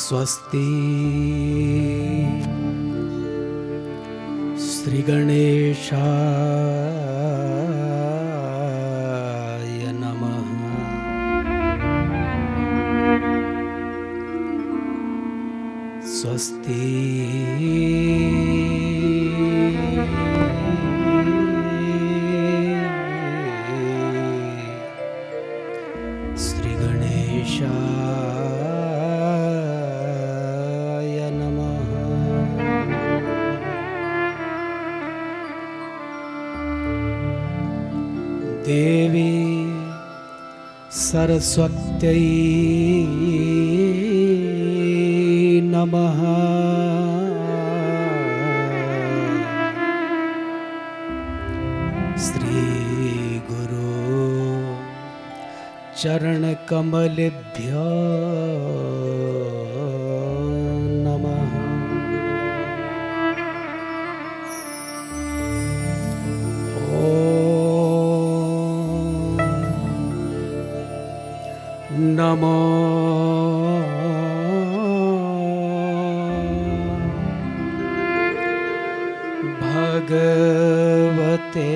स्वस्ति श्री गणेशाय नमः। स्वस्ति श्री गणेशाय नमः। देवी सरस्वत्यै नमः। श्री गुरु चरण कमलेभ्यो नमः। नमो भगवते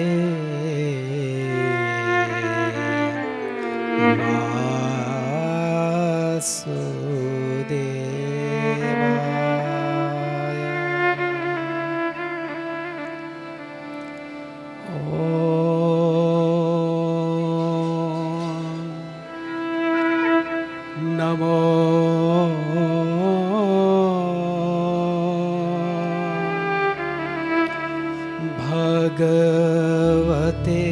वासुदेवाय। नमो भगवते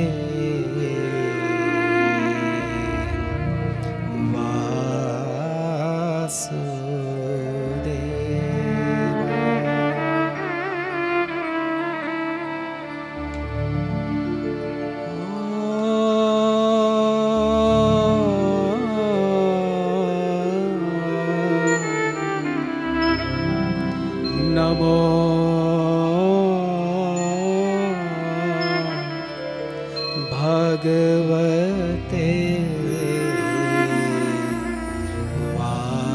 नमो भगवते वासुदेवाय।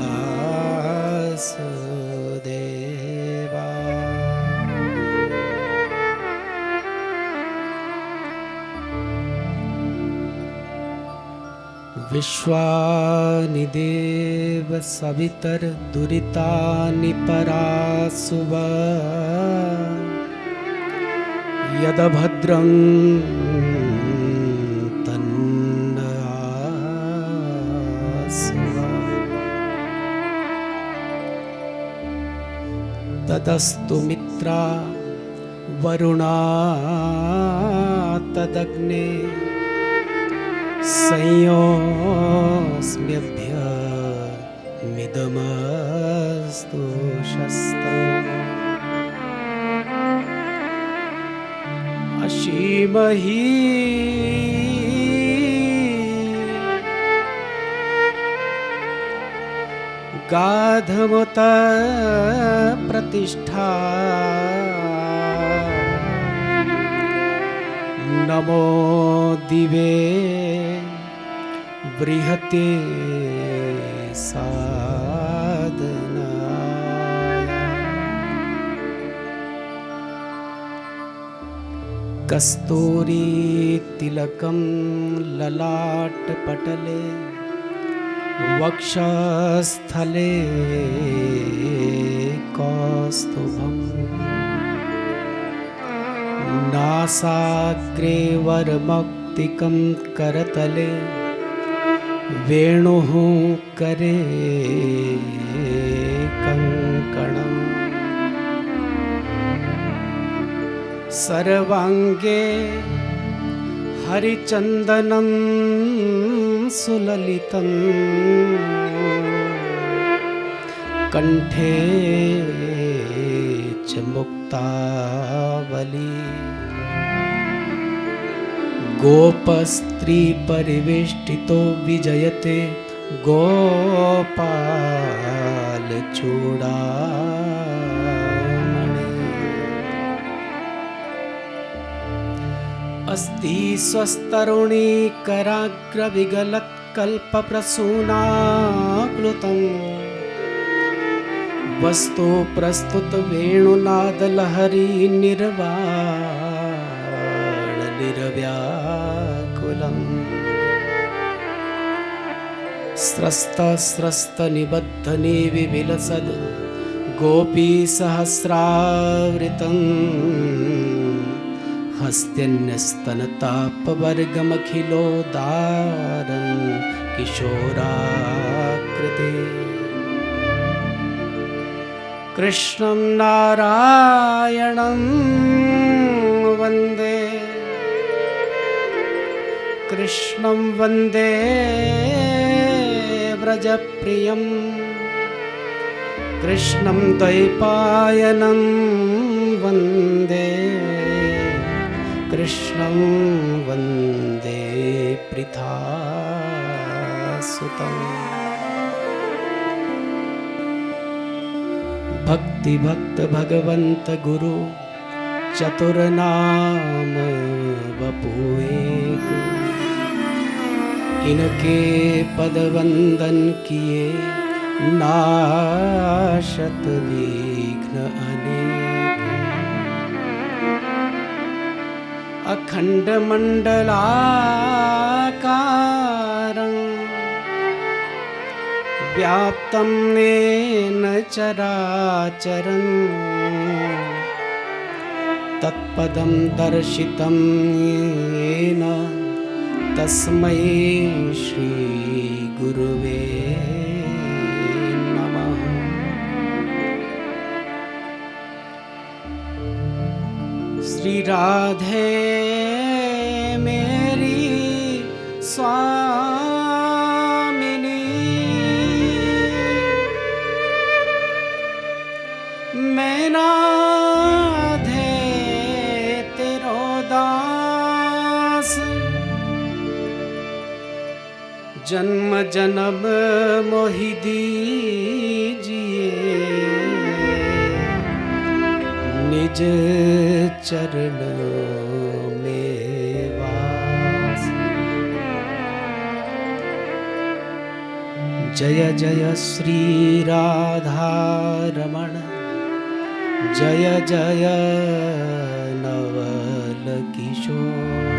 विश्वानि देव सवितर दुरितानि परासुव यदभद्रं तन्न आसुव। तदस्तु मित्रा वरुणा तदग्ने संयोऽस्म्यभ्य मिदमस्तु शस्तम्। अशीमहि गाधमुत प्रतिष्ठा। नमो दिवे बृहते साधनाय। कस्तूरी तिलकं ललाटपटले वक्षस्थले कौस्तुभम्। नासाग्रे वरमौक्तिकं करतले वेणुः करे कङ्कणम्। सर्वाङ्गे हरिचन्दनं सुललितं। कण्ठे च मुक्तावली। गोपस्त्री परिवेष्टितो विजयते गोपाल चूड़ामणि। अस्ति स्वस्तरुणी कराग्रविगलत्कल्पप्रसूनाक्लुतं वस्तु प्रस्तुत वेणुनाद लहरी निर्वाण निर्व्याकुलम् स्रस्त स्रस्त निबद्ध निविलसद् गोपी सहस्रावृतं हस्त्यन्यस्तनतापवर्गमखिलोदारं किशोराकृते कृष्णं नारायणं वन्दे कृष्णं वन्दे व्रजप्रियं कृष्णं द्वैपायनं वन्दे कृष्णं वन्दे पृथासुतम् भक्ति भक्त भगवंत गुरु चतुर्नाम वपुएक इनके पद वंदन किए नाशत विघ्न अनेक अखंड मंडलाकारं व्याप्तं येन चराचरं तत्पदं दर्शितं येन तस्मै श्री गुरुवे नमः। श्री राधे मेरी स्वामिनी मैं राधे तेरो दास जन्म जन्म मोहि दीजिए निज चरण में वास। जय जय श्री राधा रमण जय जय नवल किशोर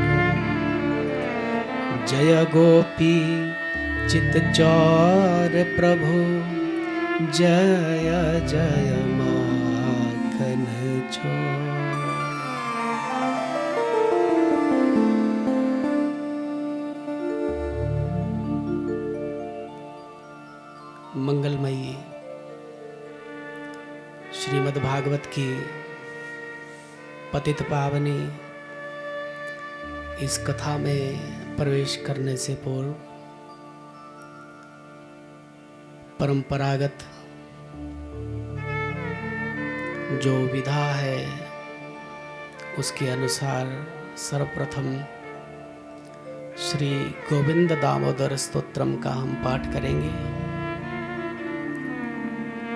जय गोपी चित्तचौर प्रभु जय जय माखन चोर। मंगलमयी श्रीमद् भागवत की पतित पावनी इस कथा में प्रवेश करने से पूर्व परंपरागत जो विधा है उसके अनुसार सर्वप्रथम श्री गोविंद दामोदर स्तोत्रम का हम पाठ करेंगे।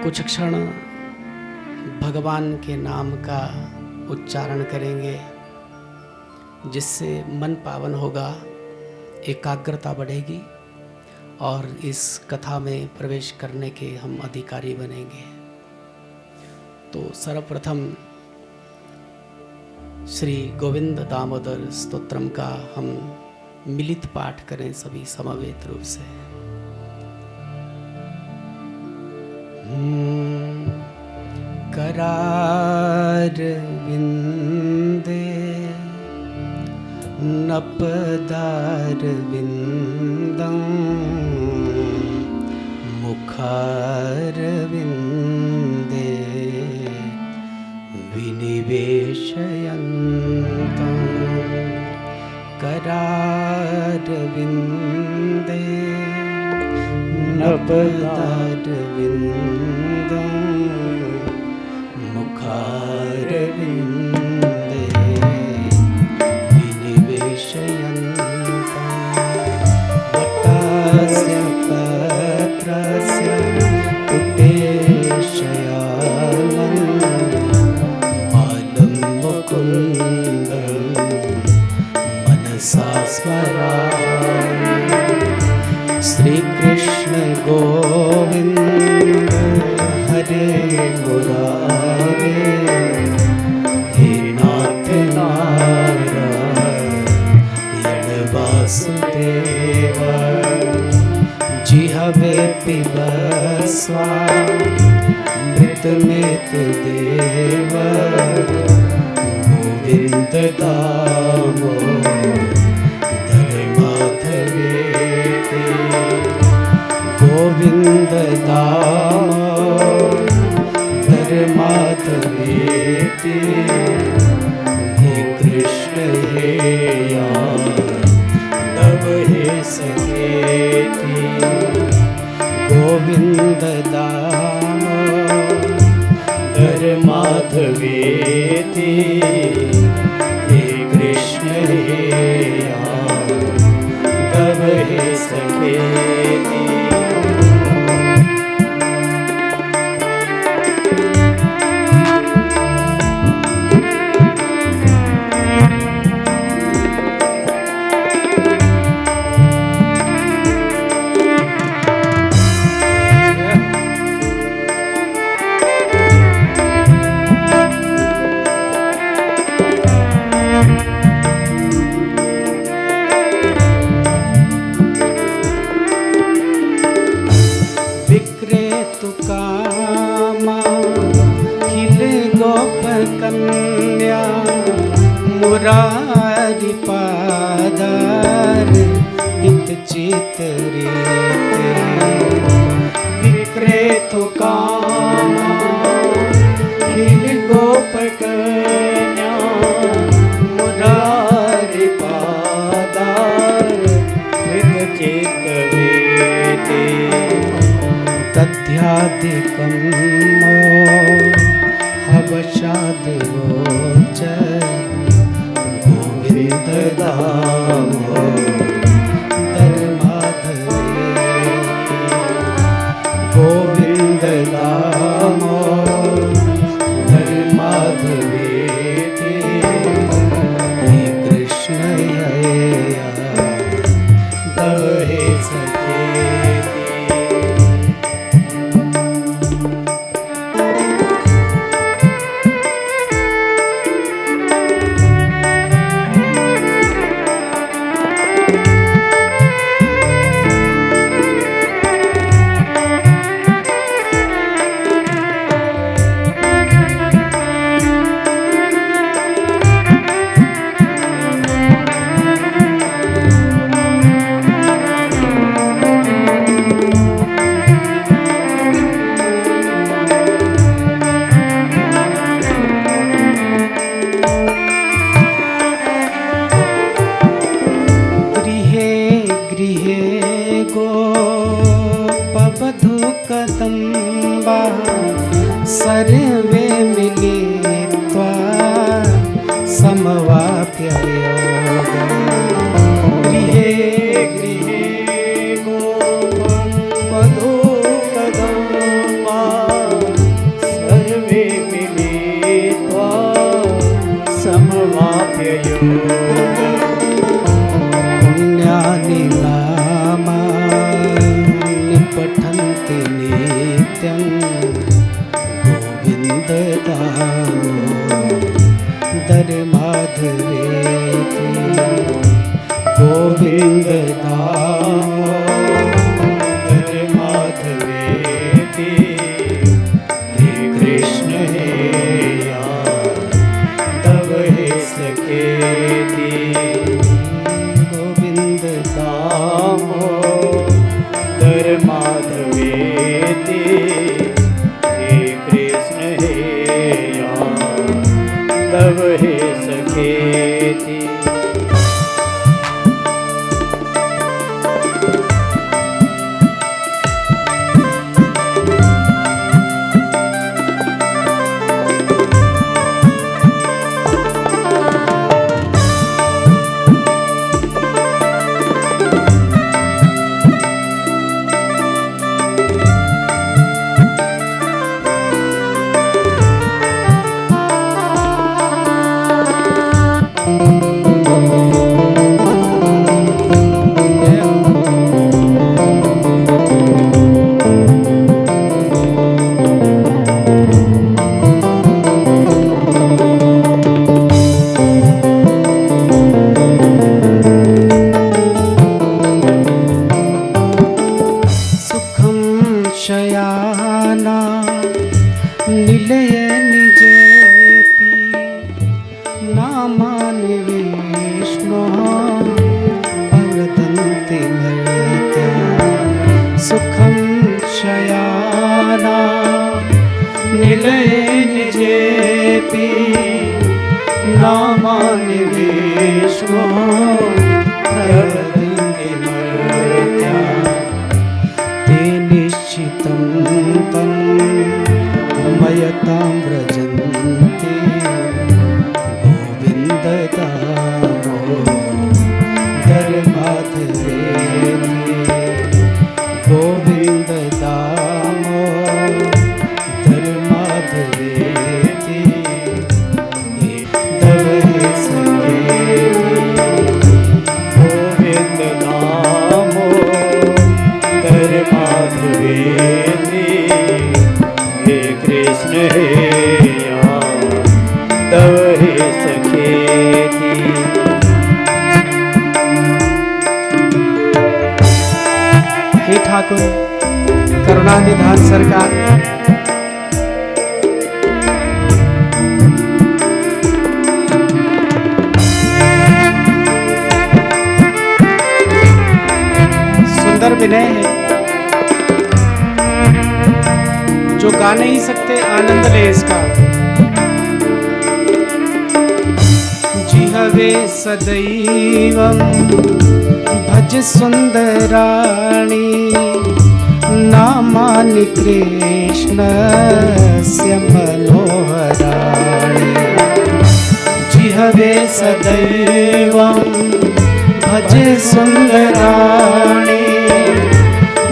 कुछ क्षण भगवान के नाम का उच्चारण करेंगे जिससे मन पावन होगा, एकाग्रता बढ़ेगी और इस कथा में प्रवेश करने के हम अधिकारी बनेंगे। तो सर्वप्रथम श्री गोविंद दामोदर स्तोत्रम का हम मिलित पाठ करें सभी समवेत रूप से। करारविंदे नपदारविंदं मुखारविंदे विनिवेशयन्तं करारविंदे नपदारविंदं मुखारविंदे विनिवेशयन्तं वटस्य पत्रस्य पुटेशयानं बालं मुकुन्दं मनसा स्मरामि। श्री कृष्ण गोविंद हरे मुरारे, हे नाथ नारायण वासुदेवा, जिहवे पिबः स्वामृत में देव, गोविंद दामोदर माधवेति, गोविंद दामोदर माधवेति, हे कृष्ण हे यादव हे सखेति, गोविंद दामोदर माधवेति, हे कृष्ण हे यादव हे सखेति। कन्या मुरारी पादार पित चितरीते, विक्रेतु कामा खिल गोप कन्या मुरारी पादार पित चितरीते, तथ्यादिकं हवशादिवोच, गोविंद दामोदर माधवेति, गोविंद दामोदर माधवेति, हे कृष्ण हे यादव हे सखेति। कदम्बा सर्वे मिलित्वा समवाप्य योगम्, गृहे गृहे गोपवधू कदम्बा सर्वे मिलित्वा समवाप्य योगम्, पुण्यानि नामानि पठन्ति नित्यं, गोविन्द दामोदर माधवेति, गोविन्द दामोदर माधवेति, हे कृष्ण हे यादव हे सखेति, गोविन्द दामोदर माधवेति, हे कृष्ण हे यादव हे सखेति। विष्णो अवदन्ति मर्त्या सुखं शयाना निलये निजेऽपि नामानि विष्णो प्रवदन्ति मर्त्या ते निश्चितं तन्मयतां व्रजन्ति गोविन्द दामोदर माधवेति गोविन्द दामोदर माधवेति तव हे सखेति गोविंद दामोदर माधवेति हे कृष्ण हे यादव हे सखेति। हे ठाकुर करुणानिधान सरकार, सुंदर विनय है, जो गा नहीं सकते आनंद ले इसका। जिहवे सदैवं भज सुंदराणि नामानि कृष्णस्य मनोहराणि। जिहवे सदैवं भज सुंदराणि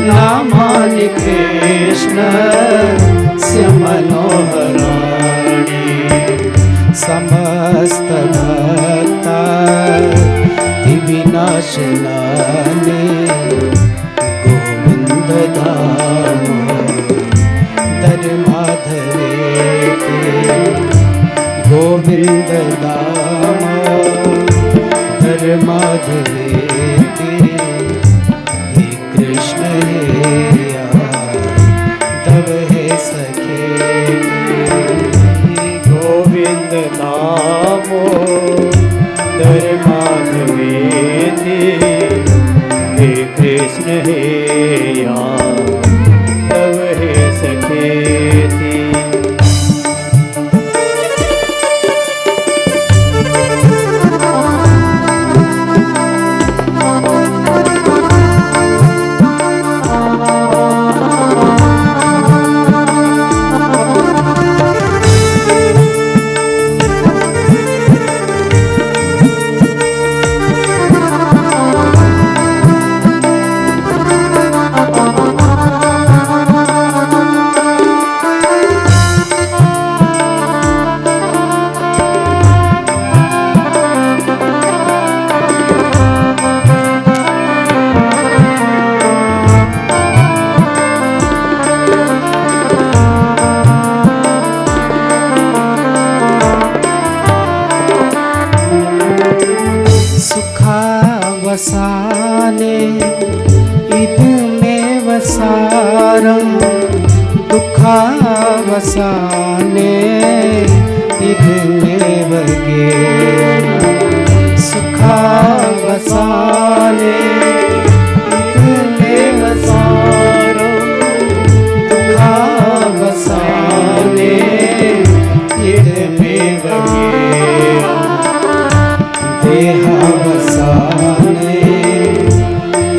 नामानि कृष्णस्य मनोहराणि। समस्त भक्ता विनाशनानि गोविन्द दामोदर माधवेति गोविन्द दामोदर माधवेति हे कृष्ण हे यादव हे सखेति गोविंद दामोदर माधवेति हे कृष्ण हे यादव हे सखेति। वसाने इदमेव सारं दुःखावसाने इदमेव ज्ञेयं सुखावसाने इदमेव सारं दुःखावसाने इदमेव ज्ञेयं देहावसाने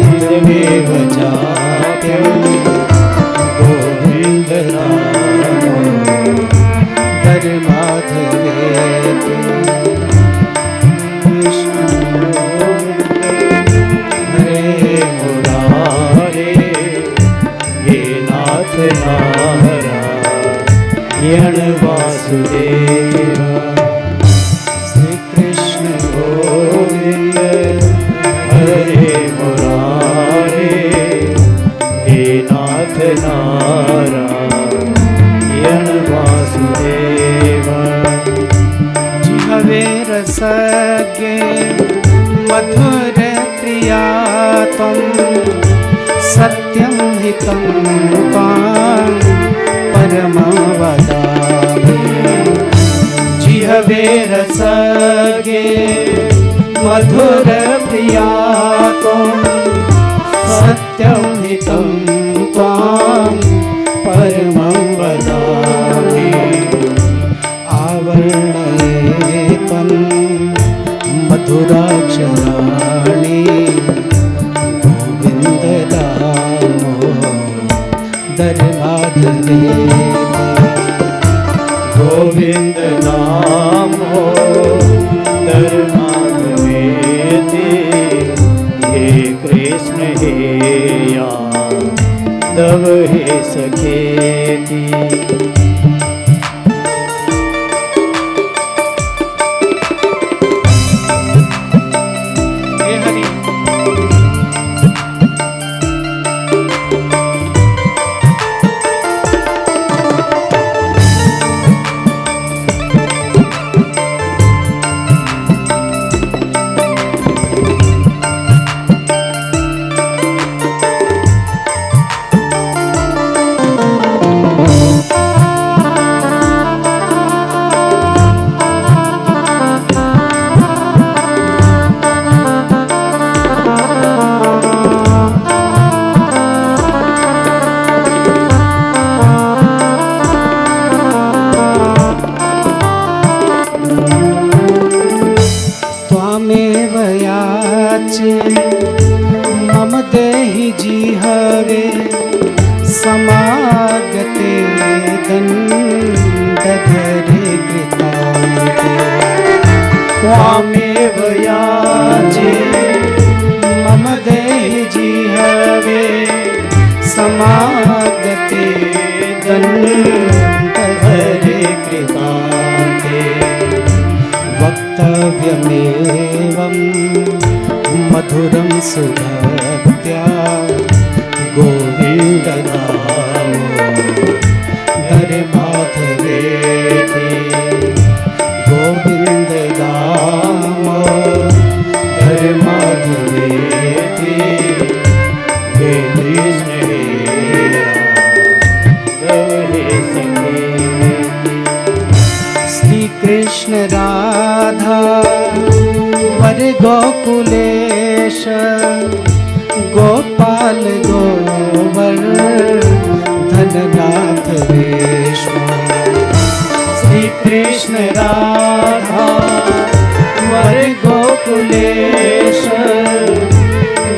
इदमेव जात्यं गोविन्द दामोदर माधवेति हरे मुरारे हे नाथ नारायण वासुदेवा श्री कृष्ण गोविंद हरे मुरारे हे नाथ नारायण वासुदेवा। जिहवे रसज्ञे मधुर प्रिया त्वं सत्यं हितं त्वां परमं वदामि। जिहवे प्रवेर सगे मधुर प्रिया सत्यं हितं त्वां परमं वदामि आवर्णयेतं मधुराक्षराणि गोविन्द दामोदर माधवे गोविन्द दामोदर माधवेति हे कृष्ण हे यादव हे सखेति मम देहि जिहवे समागते दण्डधरे कृतान्ते त्वामेव याचे मम देहि जिहवे समागते दण्डधरे कृतान्ते वक्तव्यमेवं मधुरं सुभक्त्या गोविन्द दामोदर माधवेति गोविन्द दामोदर माधवेति हे कृष्ण हे यादव हे सखेति श्री कृष्ण राधा वर गोकुलेश गोपाल गोवर्धननाथ विष्णु श्री कृष्ण राधा वर गोकुलेश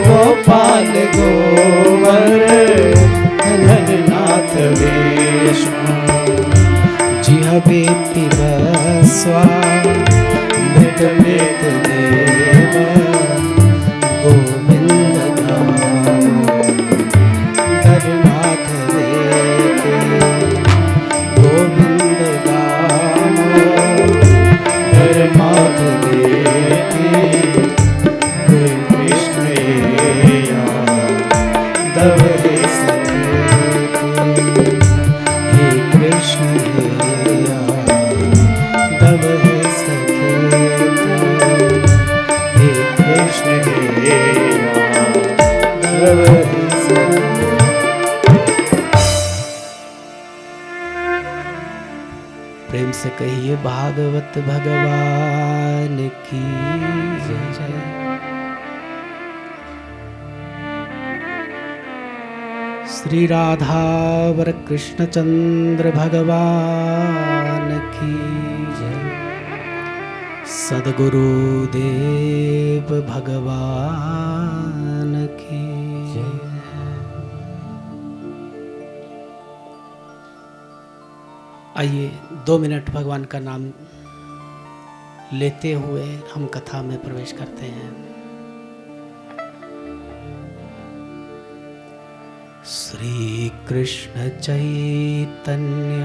गोपाल गोवर्धननाथ विष्णु जिह्वे पिब स्वामृतमेत देव गोविन्द दामोदर माधवेति गोविन्द दामोदर माधवेति हे कृष्ण हे यादव हे सखेति हे कृष्ण हे यादव हे सखेति हे कृष्ण हे यादव हे सखेति। प्रेम से कहिए भागवत भगवान की जय। श्री राधावर कृष्णचंद्र भगवान की जय। सद्गुरुदेव भगवान की जय। आइए 2 मिनट भगवान का नाम लेते हुए हम कथा में प्रवेश करते हैं। श्री कृष्ण चैतन्य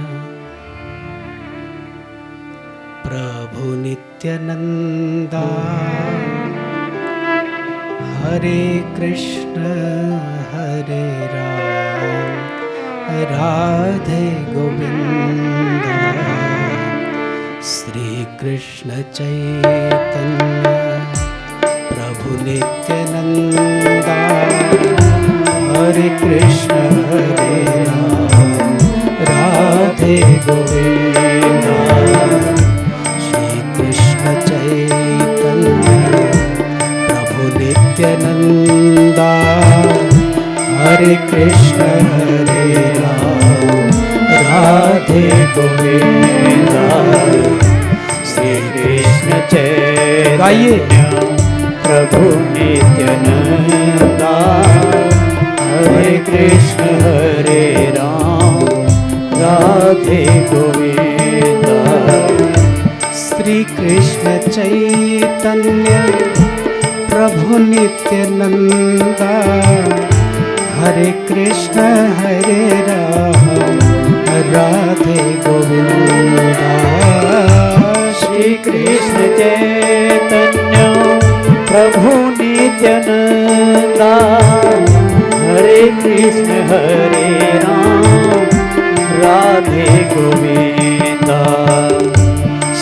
प्रभु नित्यानंदा हरे कृष्ण हरे राम राधे गोविंद। श्री कृष्ण चैतन्य प्रभु नित्यानंदा हरे कृष्ण हरे राम राधे गोविंद। श्री नित्यानंदा हरे कृष्ण हरे राम राधे गोविंदा श्री कृष्ण चैतन्य गाइए प्रभु नित्यानंदा हरे कृष्ण हरे राम राधे गोविंदा श्री कृष्ण चैतन्य प्रभु नित्यानंदा हरे कृष्ण हरे राम राधे गोविंदा श्री कृष्ण चैतन्य प्रभु नित्यानंदा हरे कृष्ण हरे राम राधे गोविंदा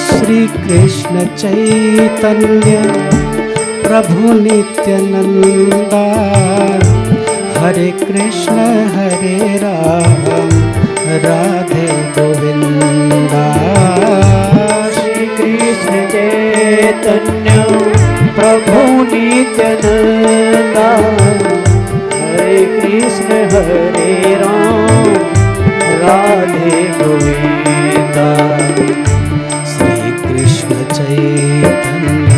श्री कृष्ण चैतन्य प्रभु नित्यानंदा हरे कृष्ण हरे राम राधे गोविंदा श्री कृष्ण चैतन्य प्रभु नित्यानंदा हरे कृष्ण हरे राम राधे गोविंदा श्री कृष्ण चैतन्य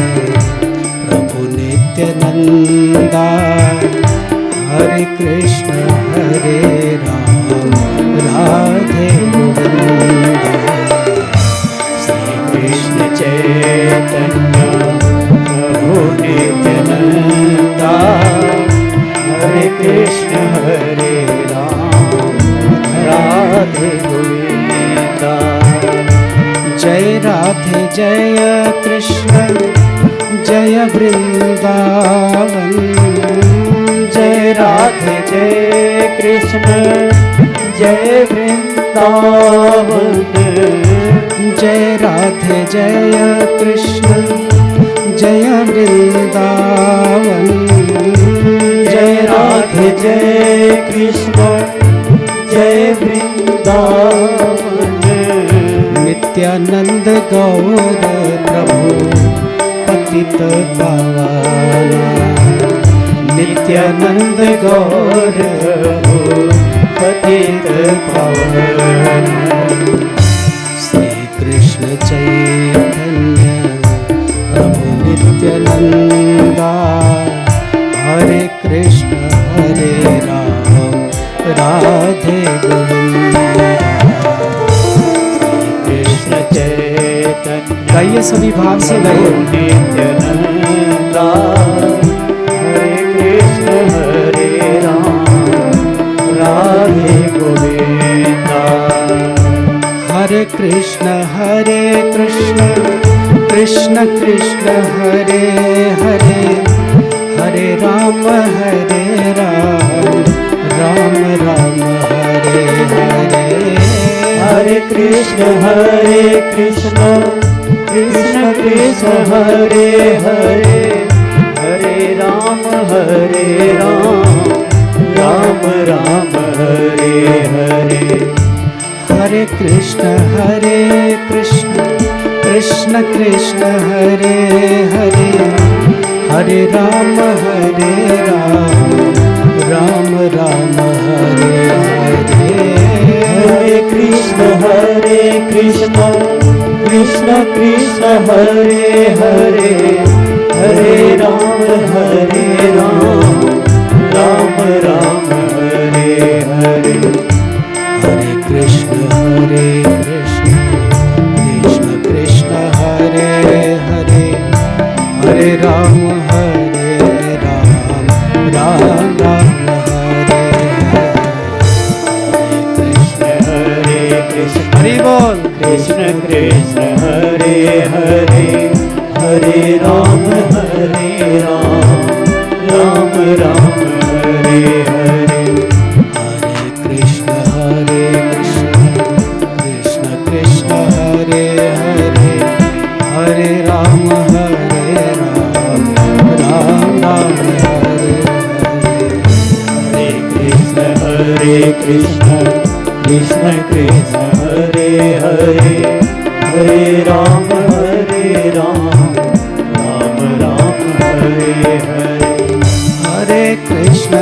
प्रभु नित्यानंदा हरे कृष्ण हरे राम राधे गोविंदा श्री कृष्ण चैतन्य प्रभु नित्यानंदा हरे कृष्ण हरे राम राधे गोविंदा जय राधे जय कृष्ण जय वृंदावन जय राधे जय कृष्ण जय वृंदावन जय राधे जय कृष्ण जय वृंदावन जय राधे जय कृष्ण जय वृंदावन नित्यानंद गौर प्रभु पतित पावना नित्यानंद गौर पतित पावन श्री कृष्ण चैतन्य प्रभु नित्यानंदा हरे कृष्ण हरे राम राधे गोविंदा कृष्ण चैतन्य गाइए सभी भाव से गाइए नित्यानंदा हरे कृष्ण हरे राम राधे गोविंदा हरे कृष्ण कृष्ण कृष्ण हरे हरे हरे राम राम राम हरे हरे हरे कृष्ण कृष्ण कृष्ण हरे हरे हरे राम राम राम हरे हरे हरे कृष्ण कृष्ण कृष्ण हरे हरे हरे राम राम राम हरे हरे हरे कृष्ण कृष्ण कृष्ण हरे हरे हरे राम राम राम हरे हरे हरे कृष्ण कृष्ण कृष्ण हरे हरे हरे राम राम राम हरे हरे कृष्ण हरि बोल कृष्ण कृष्ण हरे हरे हरे राम राम राम हरे हरे हरे कृष्ण कृष्ण कृष्ण हरे हरे हरे राम राम राम हरे हरे हरे कृष्ण कृष्ण कृष्ण हरे हरे हरे राम राम राम हरे हरे कृष्ण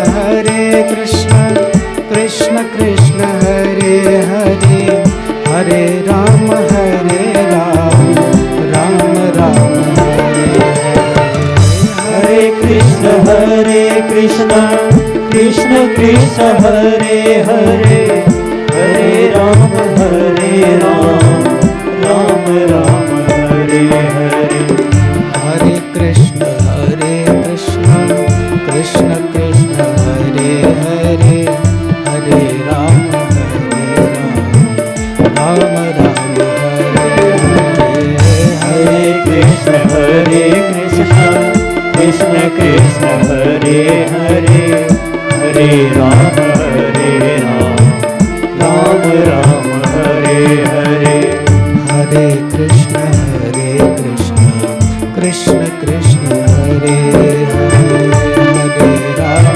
कृष्ण कृष्ण हरे हरे, हरे राम राम राम हरे हरे। हरे कृष्ण कृष्ण कृष्ण हरे हरे, हरे राम राम राम हरे हरे। हरे कृष्ण कृष्ण कृष्ण हरे हरे, हरे राम राम राम हरे हरे। हरे कृष्ण कृष्ण कृष्ण हरे हरे, हरे राम राम राम हरे हरे। हरे कृष्ण कृष्ण कृष्ण हरे हरे, हरे राम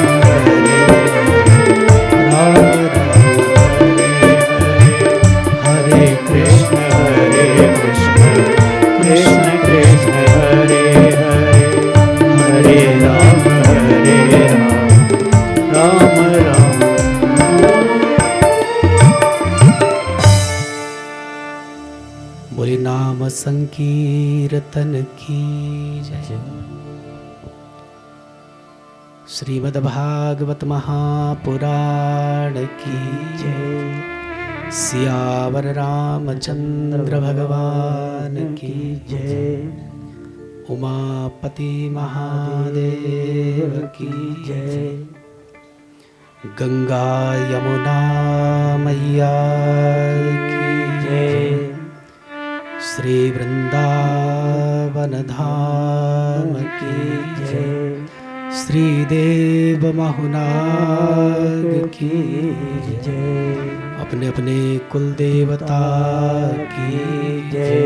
हरे कृष्ण कृष्ण कृष्ण हरे हरे, हरे राम राम राम। बोले नाम संकीर्तन की जय। श्रीमद्भागवत महापुराण की जय। सियावर रामचंद्र भगवान की जय। उमापति महादेव की जय। गंगा यमुना मैया की जय। श्री वृंदावन धाम की जय। श्रीदेव महुनाग की जय। अपने अपने कुल देवता की जय।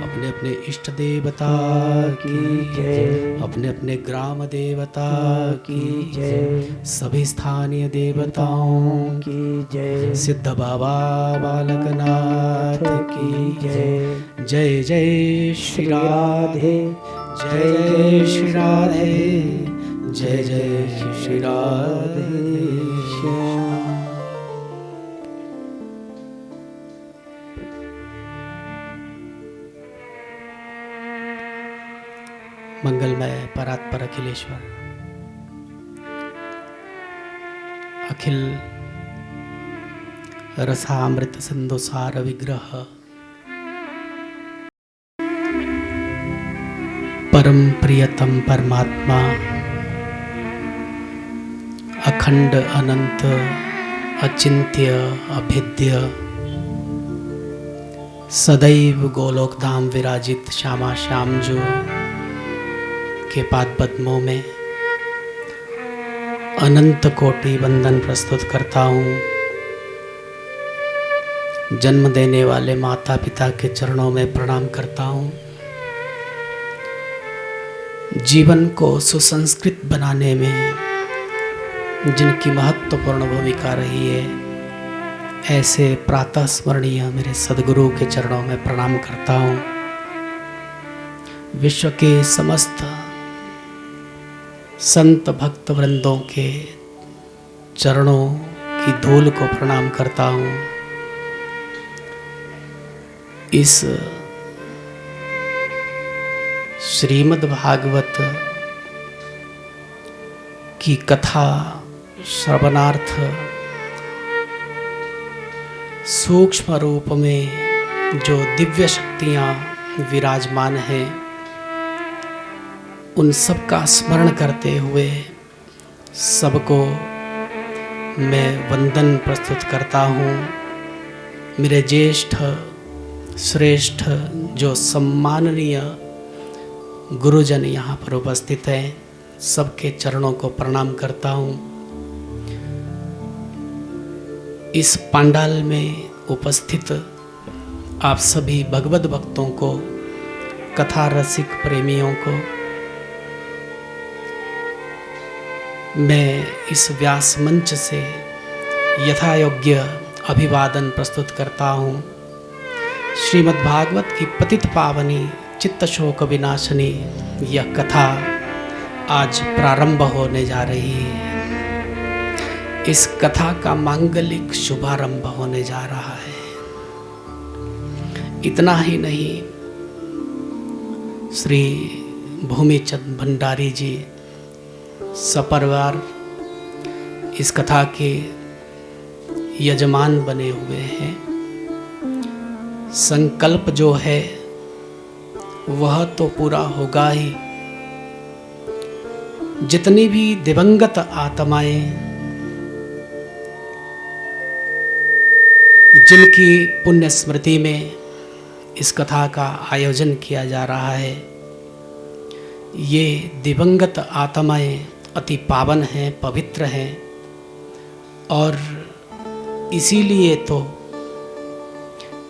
अपने अपने इष्ट देवता की जय। अपने अपने ग्राम देवता की जय। सभी स्थानीय देवताओं की जय। सिद्ध बाबा बालकनाथ की जय। जय जय श्री राधे, जय जय श्री राधे, जय जय श्री राधे श्याम। मंगलमय परात्पर अखिलेश्वर, अखिल रसामृत सिंधुसार विग्रह, परम प्रियतम परमात्मा, अखंड अनंत अचिंत्य अभेद्य, सदैव गोलोक धाम विराजित श्यामा श्याम जो के पाद पद्मों में अनंत कोटि वंदन प्रस्तुत करता हूँ। जन्म देने वाले माता पिता के चरणों में प्रणाम करता हूँ। जीवन को सुसंस्कृत बनाने में जिनकी महत्वपूर्ण भूमिका रही है, ऐसे प्रातः स्मरणीय मेरे सद्गुरु के चरणों में प्रणाम करता हूँ। विश्व के समस्त संत भक्त वृंदों के चरणों की धूल को प्रणाम करता हूँ। इस श्रीमद् भागवत की कथा श्रवणार्थ सूक्ष्म रूप में जो दिव्य शक्तियाँ विराजमान हैं, उन सब का स्मरण करते हुए सबको मैं वंदन प्रस्तुत करता हूँ। मेरे ज्येष्ठ श्रेष्ठ जो सम्माननीय गुरुजन यहाँ पर उपस्थित हैं, सबके चरणों को प्रणाम करता हूँ। इस पंडाल में उपस्थित आप सभी भगवत भक्तों को, कथा रसिक प्रेमियों को मैं इस व्यास मंच से यथायोग्य अभिवादन प्रस्तुत करता हूँ। श्रीमद् भागवत की पतित पावनी चित्त शोक विनाशनी यह कथा आज प्रारंभ होने जा रही है। इस कथा का मांगलिक शुभारंभ होने जा रहा है। इतना ही नहीं, श्री भूमिचंद भंडारी जी सपरिवार इस कथा के यजमान बने हुए हैं। संकल्प जो है वह तो पूरा होगा ही। जितनी भी दिवंगत आत्माएं जिनकी पुण्य स्मृति में इस कथा का आयोजन किया जा रहा है, ये दिवंगत आत्माएं अति पावन हैं, पवित्र हैं, और इसीलिए तो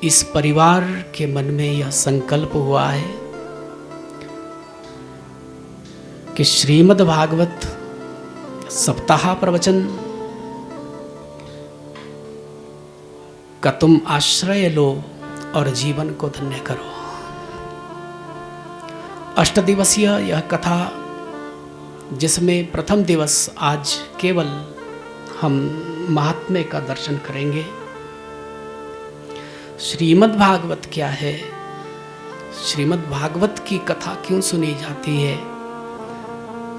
इस परिवार के मन में यह संकल्प हुआ है कि श्रीमद् भागवत सप्ताह प्रवचन का तुम आश्रय लो और जीवन को धन्य करो। अष्टदिवसीय यह कथा, जिसमें प्रथम दिवस आज केवल हम महात्म्य का दर्शन करेंगे। श्रीमद् भागवत क्या है, श्रीमद् भागवत की कथा क्यों सुनी जाती है,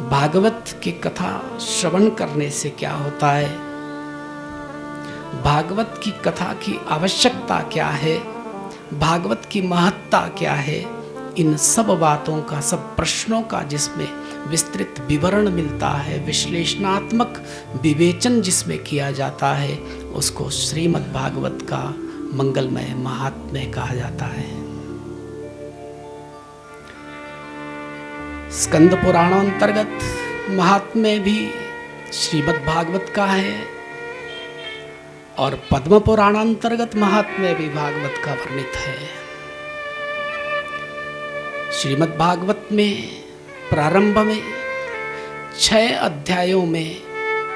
भागवत की कथा श्रवण करने से क्या होता है, भागवत की कथा की आवश्यकता क्या है, भागवत की महत्ता क्या है, इन सब बातों का, सब प्रश्नों का जिसमें विस्तृत विवरण मिलता है, विश्लेषणात्मक विवेचन जिसमें किया जाता है, उसको श्रीमद् भागवत का मंगलमय महात्म्य कहा जाता है। स्कंद पुराण अंतर्गत महात्म्य भी श्रीमद् भागवत का है, और पद्म पुराण अंतर्गत महात्म्य भी भागवत का वर्णित है। श्रीमद् भागवत में प्रारंभ में 6 अध्यायों में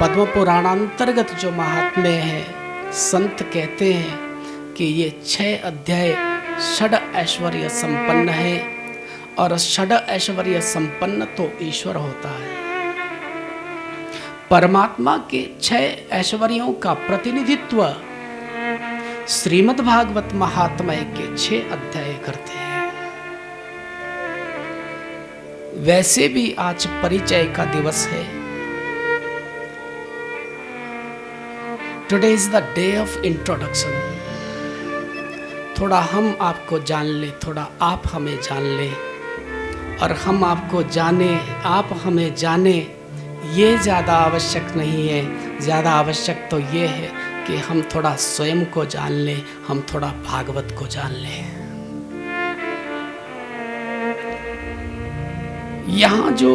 पद्म पुराण अंतर्गत जो महात्म्य है, संत कहते हैं कि ये 6 अध्याय षड ऐश्वर्य संपन्न है, और षड ऐश्वर्य संपन्न तो ईश्वर होता है। परमात्मा के 6 ऐश्वर्यों का प्रतिनिधित्व श्रीमद् भागवत महात्म्य के 6 अध्याय करते हैं। वैसे भी आज परिचय का दिवस है। Today is the day of introduction. थोड़ा हम आपको जान ले, थोड़ा आप हमें जान ले, और हम आपको जाने, आप हमें जाने, ये ज़्यादा आवश्यक नहीं है। ज़्यादा आवश्यक तो ये है कि हम थोड़ा स्वयं को जान लें, हम थोड़ा भागवत को जान लें। यहाँ जो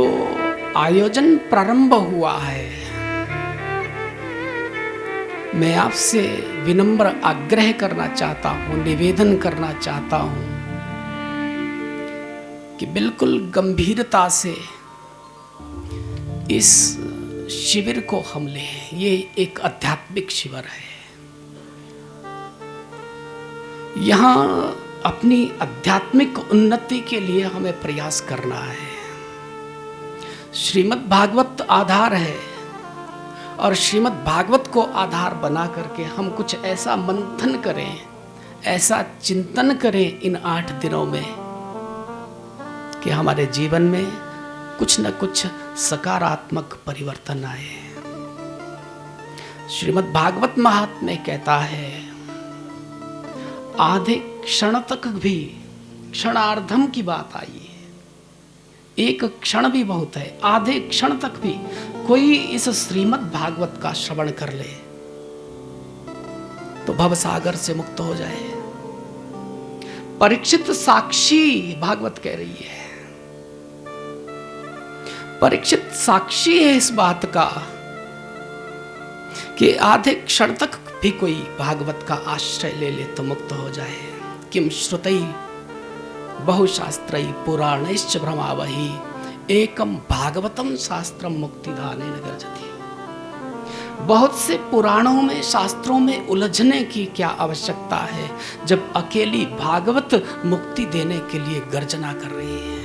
आयोजन प्रारंभ हुआ है, मैं आपसे विनम्र आग्रह करना चाहता हूँ, निवेदन करना चाहता हूँ कि बिल्कुल गंभीरता से इस शिविर को हम लें। ये एक आध्यात्मिक शिविर है। यहाँ अपनी आध्यात्मिक उन्नति के लिए हमें प्रयास करना है। श्रीमद् भागवत आधार है, और श्रीमद् भागवत को आधार बना करके हम कुछ ऐसा मंथन करें, ऐसा चिंतन करें इन 8 दिनों में कि हमारे जीवन में कुछ न कुछ सकारात्मक परिवर्तन आए। श्रीमद् भागवत महात्म्य कहता है, आधे क्षण तक भी, क्षणार्धम की बात आई है, एक क्षण भी बहुत है, आधे क्षण तक भी कोई इस श्रीमद् भागवत का श्रवण कर ले तो भवसागर से मुक्त हो जाए। परीक्षित साक्षी भागवत कह रही है, परीक्षित साक्षी है इस बात का कि आधे क्षण तक भी कोई भागवत का आश्रय ले ले तो मुक्त हो जाए। किम श्रुतै बहुशास्त्रै पुराणैश्च भ्रमावहि एकम भागवतम शास्त्रम मुक्तिदानेन गर्जति। बहुत से पुराणों में, शास्त्रों में उलझने की क्या आवश्यकता है जब अकेली भागवत मुक्ति देने के लिए गर्जना कर रही है।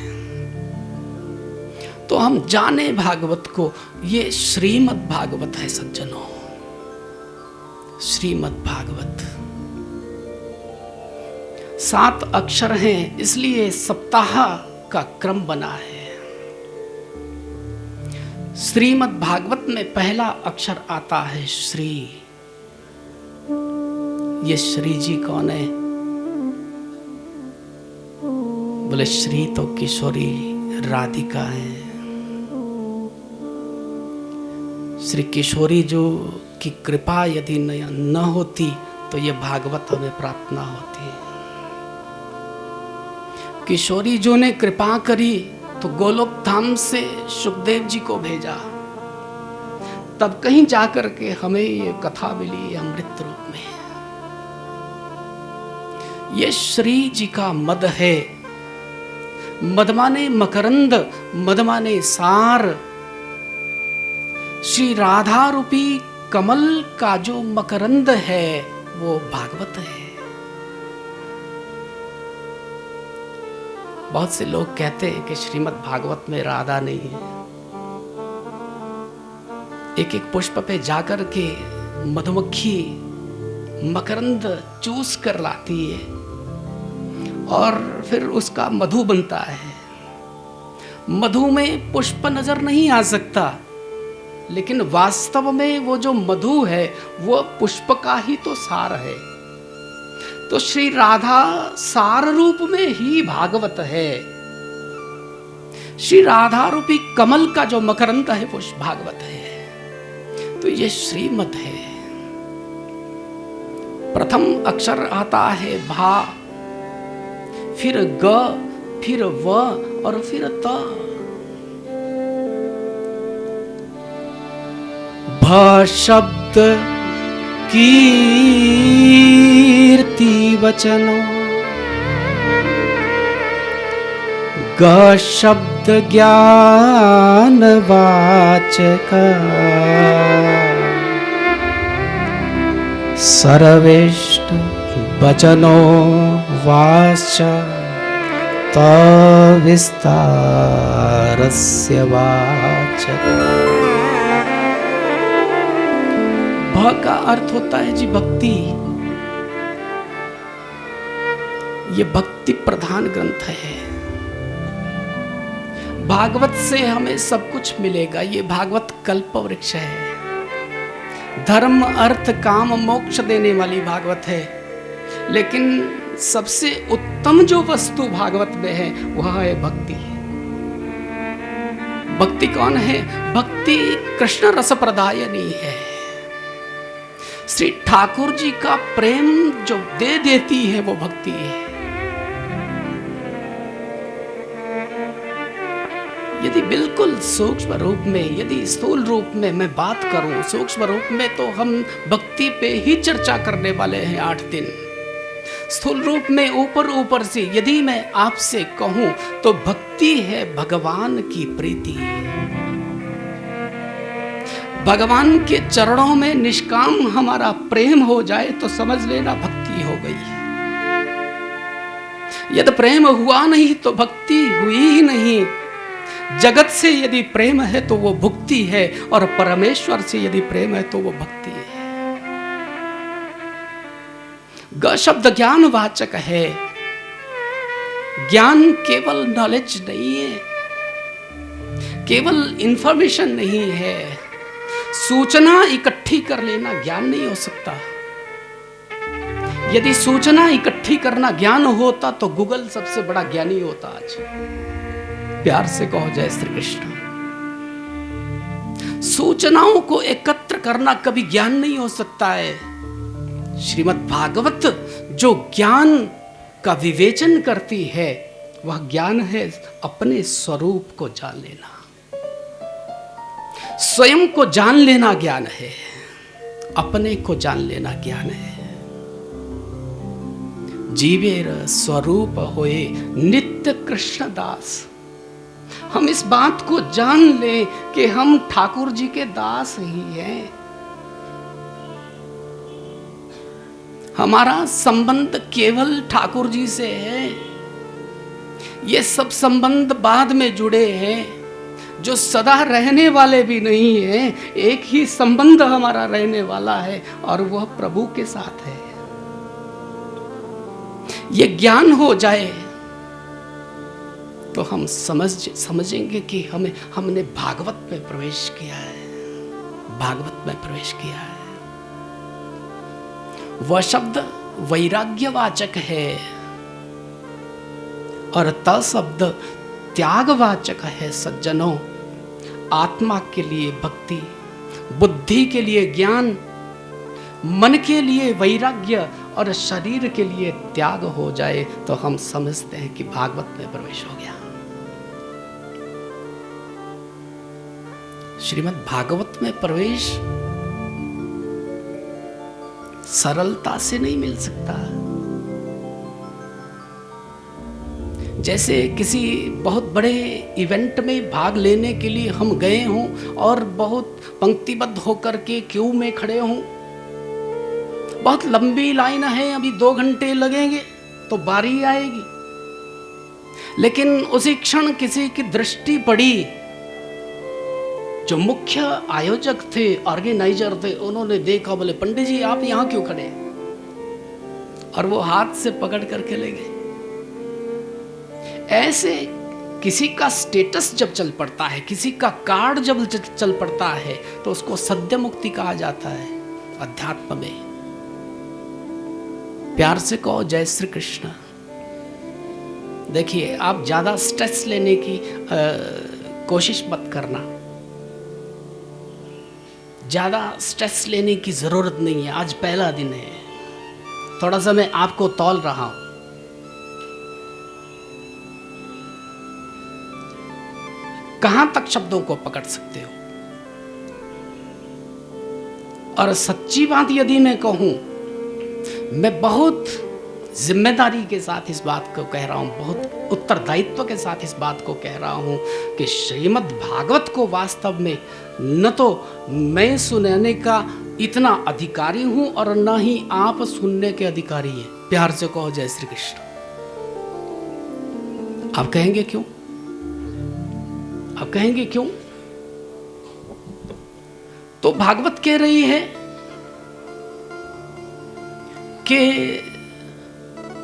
तो हम जाने भागवत को, ये श्रीमद् भागवत है सज्जनों। श्रीमद् भागवत। 7 अक्षर हैं, इसलिए सप्ताह का क्रम बना है। श्रीमद् भागवत में पहला अक्षर आता है श्री। ये श्री जी कौन है? बोले श्री तो किशोरी राधिका है। श्री किशोरी जो की कृपा यदि न होती तो ये भागवत हमें प्राप्त न होती। किशोरी जो ने कृपा करी तो गोलोक धाम से सुखदेव जी को भेजा, तब कहीं जाकर के हमें ये कथा मिली अमृत रूप में। ये श्री जी का मद है। मद माने मकरंद, मद माने सार। श्री राधा रूपी कमल का जो मकरंद है वो भागवत है। बहुत से लोग कहते हैं कि श्रीमद् भागवत में राधा नहीं है। एक एक पुष्प पे जाकर के मधुमक्खी मकरंद चूस कर लाती है और फिर उसका मधु बनता है। मधु में पुष्प नजर नहीं आ सकता, लेकिन वास्तव में वो जो मधु है वो पुष्प का ही तो सार है। तो श्री राधा सार रूप में ही भागवत है। श्री राधा रूपी कमल का जो मकरंद है वो भागवत है। तो ये श्रीमद है। प्रथम अक्षर आता है भा, फिर ग, फिर व और फिर त। भ शब्द कीर्ति वचनो, ग शब्द ज्ञान वाचक, सर्वेष्ट वचनो वाच तविस्तारस्य वाचक। भ का अर्थ होता है जी भक्ति। ये भक्ति प्रधान ग्रंथ है। भागवत से हमें सब कुछ मिलेगा। ये भागवत कल्प वृक्ष है। धर्म अर्थ काम मोक्ष देने वाली भागवत है। लेकिन सबसे उत्तम जो वस्तु भागवत में है वह है भक्ति। भक्ति कौन है? भक्ति कृष्ण रस प्रदायनी है। श्री ठाकुर जी का प्रेम जो दे देती है वो भक्ति है। यदि बिल्कुल सूक्ष्म रूप में, यदि स्थूल रूप में मैं बात करूं, सूक्ष्म रूप में तो हम भक्ति पे ही चर्चा करने वाले हैं 8 दिन। स्थूल रूप में ऊपर ऊपर से यदि मैं आपसे कहूं तो भक्ति है भगवान की प्रीति। भगवान के चरणों में निष्काम हमारा प्रेम हो जाए तो समझ लेना भक्ति हो गई। यदि प्रेम हुआ नहीं तो भक्ति हुई ही नहीं। जगत से यदि प्रेम है तो वो भुक्ति है, और परमेश्वर से यदि प्रेम है तो वो भक्ति है। ग शब्द ज्ञान वाचक है। ज्ञान केवल नॉलेज नहीं है, केवल इंफॉर्मेशन नहीं है। सूचना इकट्ठी कर लेना ज्ञान नहीं हो सकता। यदि सूचना इकट्ठी करना ज्ञान होता तो गूगल सबसे बड़ा ज्ञानी होता आज। प्यार से कहो जय श्री कृष्ण। सूचनाओं को एकत्र करना कभी ज्ञान नहीं हो सकता है। श्रीमद् भागवत जो ज्ञान का विवेचन करती है वह ज्ञान है अपने स्वरूप को जान लेना। स्वयं को जान लेना ज्ञान है। अपने को जान लेना ज्ञान है। जीवेर स्वरूप होए नित्य कृष्ण दास। हम इस बात को जान लें कि हम ठाकुर जी के दास ही हैं। हमारा संबंध केवल ठाकुर जी से है। ये सब संबंध बाद में जुड़े हैं। जो सदा रहने वाले भी नहीं है, एक ही संबंध हमारा रहने वाला है और वह प्रभु के साथ है। ये ज्ञान हो जाए तो हम समझेंगे कि हमने भागवत में प्रवेश किया है, भागवत में प्रवेश किया है। वह शब्द वैराग्यवाचक है और त शब्द त्यागवाचक है। सज्जनों, आत्मा के लिए भक्ति, बुद्धि के लिए ज्ञान, मन के लिए वैराग्य और शरीर के लिए त्याग हो जाए तो हम समझते हैं कि भागवत में प्रवेश हो गया। श्रीमद् भागवत में प्रवेश सरलता से नहीं मिल सकता। जैसे किसी बहुत बड़े इवेंट में भाग लेने के लिए हम गए हों और बहुत पंक्तिबद्ध होकर के क्यू में खड़े हों, बहुत लंबी लाइन है, अभी 2 घंटे लगेंगे तो बारी आएगी, लेकिन उसी क्षण किसी की दृष्टि पड़ी, जो मुख्य आयोजक थे, ऑर्गेनाइजर थे, उन्होंने देखा, बोले पंडित जी आप यहां क्यों खड़े, और वो हाथ से पकड़ करके ले गए। ऐसे किसी का स्टेटस जब चल पड़ता है, किसी का कार्ड जब चल पड़ता है तो उसको सद्य मुक्ति कहा जाता है। अध्यात्म में प्यार से कहो जय श्री कृष्ण। देखिए, आप ज्यादा स्ट्रेस लेने की कोशिश मत करना, ज्यादा स्ट्रेस लेने की जरूरत नहीं है। आज पहला दिन है, थोड़ा सा मैं आपको तौल रहा हूं। कहां तक शब्दों को पकड़ सकते हो? और सच्ची बात यदि मैं कहूं, मैं बहुत जिम्मेदारी के साथ इस बात को कह रहा हूं, बहुत उत्तरदायित्व के साथ इस बात को कह रहा हूं कि श्रीमद् भागवत को वास्तव में न तो मैं सुनाने का इतना अधिकारी हूं और न ही आप सुनने के अधिकारी हैं। प्यार से कहो जय श्री कृष्ण। आप कहेंगे क्यों? आप कहेंगे क्यों? तो भागवत कह रही है कि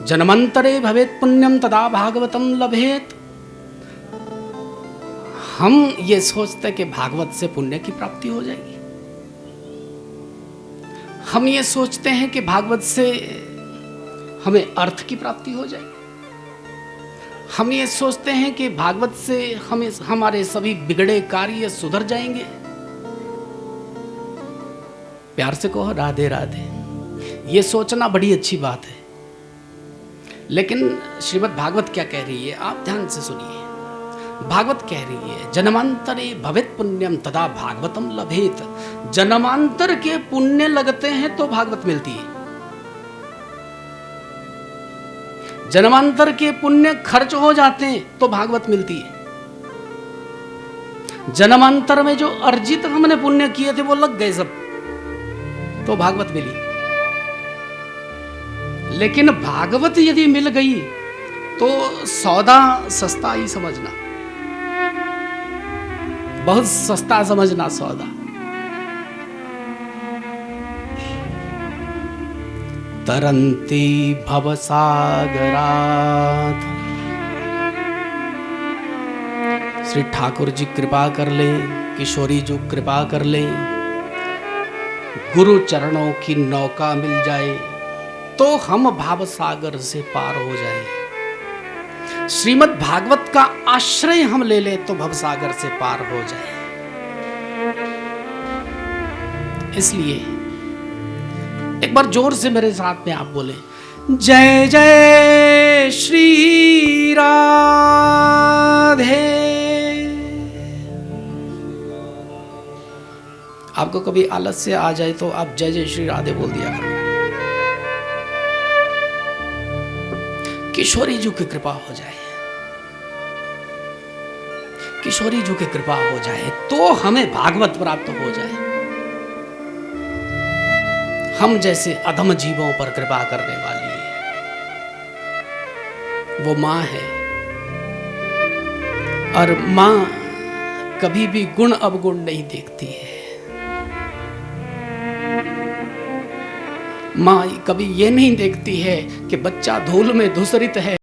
जन्मांतरे भवेत् पुण्यम तदा भागवतम लभेत। हम ये सोचते हैं कि भागवत से पुण्य की प्राप्ति हो जाएगी। हम ये सोचते हैं कि भागवत से हमें अर्थ की प्राप्ति हो जाएगी। हम ये सोचते हैं कि भागवत से हमें हमारे सभी बिगड़े कार्य सुधर जाएंगे। प्यार से कहो राधे राधे। ये सोचना बड़ी अच्छी बात है, लेकिन श्रीमद् भागवत क्या कह रही है आप ध्यान से सुनिए। भागवत कह रही है जन्मांतरे भवेत् पुण्यम तदा भागवतम लभेत। जन्मांतर के पुण्य लगते हैं तो भागवत मिलती है। जन्मांतर के पुण्य खर्च हो जाते हैं तो भागवत मिलती है। जन्मांतर में जो अर्जित हमने पुण्य किए थे वो लग गए सब, तो भागवत मिली। लेकिन भागवत यदि मिल गई तो सौदा सस्ता ही समझना, बहुत सस्ता समझना सौदा। तरंती भवसागरात। श्री ठाकुर जी कृपा कर ले, किशोरी जी कृपा कर ले, गुरु चरणों की नौका मिल जाए तो हम भाव सागर से पार हो जाए। श्रीमद् भागवत का आश्रय हम ले ले तो भव सागर से पार हो जाए। इसलिए एक बार जोर से मेरे साथ में आप बोले जय जय श्री राधे। आपको कभी आलस्य आ जाए तो आप जय जय श्री राधे बोल दिया करो। किशोरी जी की कृपा हो जाए, किशोरी जी की कृपा हो जाए तो हमें भागवत प्राप्त हो जाए। हम जैसे अधम जीवों पर कृपा करने वाली है वो माँ है, और माँ कभी भी गुण अवगुण नहीं देखती है। माँ कभी ये नहीं देखती है कि बच्चा धूल में धूसरित है